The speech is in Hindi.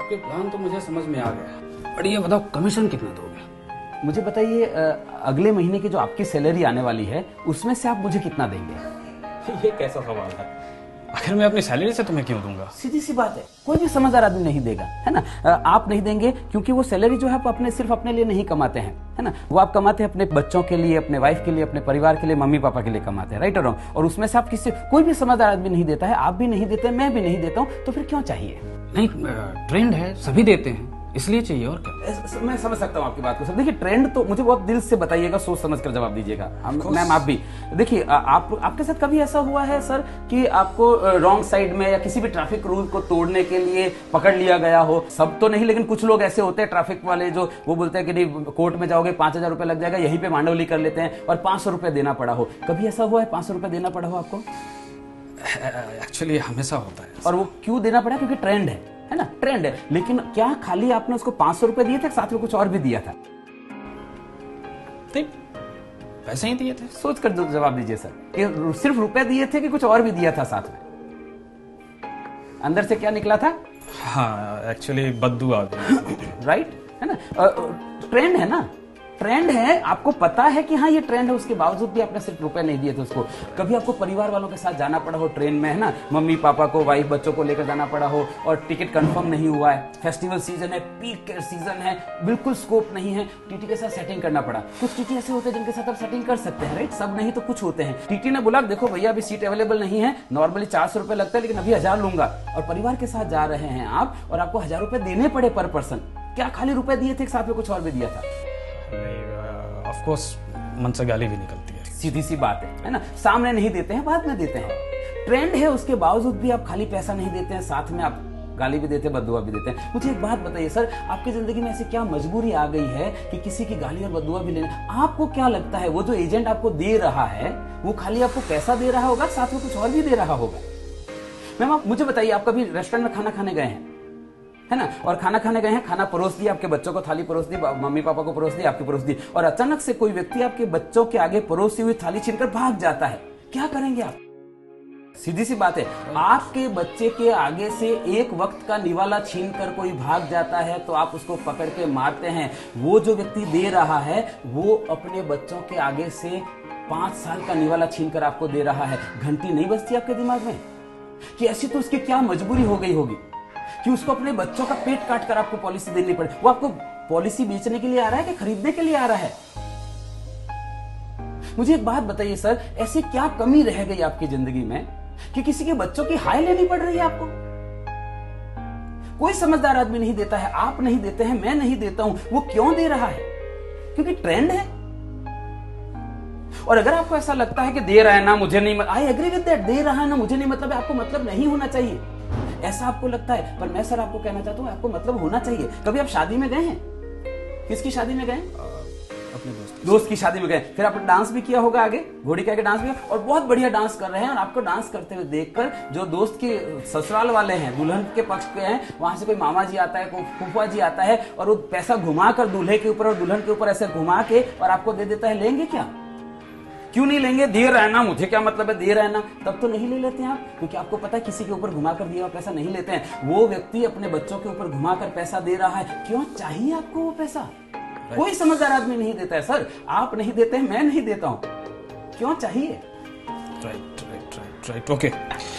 आपके प्लान तो मुझे समझ में आ गया, बट ये बताओ कमीशन कितना दोगे? मुझे बताइए, अगले महीने की जो आपकी सैलरी आने वाली है उसमें से आप मुझे कितना देंगे? ये कैसा सवाल है? आखिर मैं अपनी सैलरी से तुम्हें क्यों दूंगा? सीधी सी बात है, कोई भी समझदार आदमी नहीं देगा, है ना। आप नहीं देंगे क्योंकि वो सैलरी जो है आप सिर्फ अपने लिए नहीं कमाते हैं, है ना। वो आप कमाते हैं अपने बच्चों के लिए, अपने वाइफ के लिए, अपने परिवार के लिए, मम्मी पापा के लिए कमाते हैं, राइट और रॉन्ग। और उसमें से आप कोई भी समझदार आदमी नहीं देता है, आप भी नहीं देते, मैं भी नहीं देता हूँ, तो फिर क्यों चाहिए? नहीं, ट्रेंड है, सभी देते हैं, इसलिए चाहिए। और क्या? मैं समझ सकता हूँ आपकी बात को सर। देखिए, ट्रेंड तो मुझे बहुत दिल से बताइएगा, सोच समझ कर जवाब दीजिएगा। मैम आप भी देखिए, आपके साथ कभी ऐसा हुआ है सर कि आपको रॉन्ग साइड में या किसी भी ट्रैफिक रूल को तोड़ने के लिए पकड़ लिया गया हो? सब तो नहीं, लेकिन कुछ लोग ऐसे होते हैं ट्रैफिक वाले जो वो बोलते हैं कि नहीं कोर्ट में जाओगे 5,000 रुपए लग जाएगा, यहीं पे मांडवली कर लेते हैं और 500 रुपए देना पड़ा हो। कभी ऐसा हुआ है 500 रुपए देना पड़ा हो आपको? एक्चुअली हमेशा होता है। और वो क्यों देना पड़ा? क्योंकि ट्रेंड है ना, ट्रेंड है। लेकिन क्या खाली आपने उसको 500 रुपए दिए थे, साथ में कुछ और भी दिया था? पैसे ही दिए थे। सोच कर जवाब दीजिए सर, कि सिर्फ रुपए दिए थे कि कुछ और भी दिया था साथ में? अंदर से क्या निकला था? हाँ, एक्चुअली बद्दू आ गई। राइट, है ना। ट्रेंड है ना, ट्रेंड है, आपको पता है कि हाँ ये ट्रेंड है, उसके बावजूद भी आपने सिर्फ रुपए नहीं दिए थे उसको। कभी आपको परिवार वालों के साथ जाना पड़ा हो ट्रेन में, है ना, मम्मी पापा को, वाइफ बच्चों को लेकर जाना पड़ा हो और टिकट कंफर्म नहीं हुआ है, फेस्टिवल सीजन है, पीक सीजन है, बिल्कुल स्कोप नहीं है, टीटी के साथ सेटिंग करना पड़ा। कुछ टीटी ऐसे होते हैं जिनके साथ आप सेटिंग कर सकते हैं, राइट, सब नहीं तो कुछ होते हैं। टीटी ने बोला देखो भैया अभी सीट अवेलेबल नहीं है, नॉर्मली 400 रुपए लगता है लेकिन अभी 1000 लूंगा, और परिवार के साथ जा रहे हैं आप और आपको 1000 रुपए देने पड़े पर पर्सन। क्या खाली रुपए दिए थे, साथ में कुछ और भी दिया था? ऑफ कोर्स मन से गाली भी निकलती है। सीधी सी बात है ना। सामने नहीं देते हैं, बाद में देते हैं। ट्रेंड है, उसके बावजूद भी आप खाली पैसा नहीं देते हैं, साथ में आप गाली भी देते हैं, बद्दुआ भी देते हैं। मुझे एक बात बताइए सर, आपकी जिंदगी में ऐसी क्या मजबूरी आ गई है कि किसी की गाली और बद्दुआ भी लेना? आपको क्या लगता है वो जो एजेंट आपको दे रहा है वो खाली आपको पैसा दे रहा होगा, साथ में कुछ और भी दे रहा होगा? मैम आप मुझे बताइए, आप कभी रेस्टोरेंट में खाना खाने गए हैं, है ना, और खाना खाने गए हैं, खाना परोस दिया, आपके बच्चों को थाली परोस दी, मम्मी पापा को परोस दी, आपकी परोस दी, और अचानक से कोई व्यक्ति आपके बच्चों के आगे परोसी हुई थाली छीनकर भाग जाता है, क्या करेंगे आप? सीधी सी बात है, आपके बच्चे के आगे से एक वक्त का निवाला छीनकर कोई भाग जाता है तो आप उसको पकड़ के मारते हैं। वो जो व्यक्ति दे रहा है वो अपने बच्चों के आगे से 5 साल का निवाला छीनकर आपको दे रहा है। घंटी नहीं बजती आपके दिमाग में कि ऐसी तो उसकी क्या मजबूरी हो गई होगी कि उसको अपने बच्चों का पेट काट कर आपको पॉलिसी देनी पड़े? वो आपको पॉलिसी बेचने के लिए आ रहा है कि खरीदने के लिए आ रहा है? मुझे एक बात बताइए सर, ऐसी क्या कमी रह गई आपकी जिंदगी में कि किसी के बच्चों की हाय लेनी पड़ रही है आपको? कोई समझदार आदमी नहीं देता है, आप नहीं देते हैं, मैं नहीं देता हूं। वो क्यों दे रहा है? क्योंकि ट्रेंड है। और अगर आपको ऐसा लगता है कि दे रहा है ना मुझे नहीं, आई एग्री विद दैट, दे रहा है ना मुझे नहीं मतलब है, आपको मतलब नहीं होना चाहिए, ऐसा आपको लगता है। पर मैं सर आपको कहना चाहता हूं आपको मतलब होना चाहिए। कभी आप शादी में गए हैं? किसकी शादी में गए? अपने दोस्त की शादी में गए, फिर आपने डांस भी किया होगा, आगे घोड़ी के आगे डांस भी, और बहुत बढ़िया डांस कर रहे हैं, और आपको डांस करते हुए देखकर जो दोस्त के ससुराल वाले हैं, दुल्हन के पक्ष के हैं, वहां से कोई मामा जी आता है, कोई फूफा जी आता है, और वो पैसा घुमाकर दूल्हे के ऊपर और दुल्हन के ऊपर ऐसे घुमा के और आपको दे देता है, लेंगे क्या? क्यों नहीं लेंगे? दे रहा है ना, मुझे क्या मतलब है, दे रहा है ना, तब तो नहीं ले लेते हैं आप, क्योंकि आपको पता है किसी के ऊपर घुमाकर दिया हुआ पैसा नहीं लेते हैं। वो व्यक्ति अपने बच्चों के ऊपर घुमाकर पैसा दे रहा है, क्यों चाहिए आपको वो पैसा? कोई समझदार आदमी नहीं देता है सर, आप नहीं देते हैं, मैं नहीं देता हूं, क्यों चाहिए? Right, okay.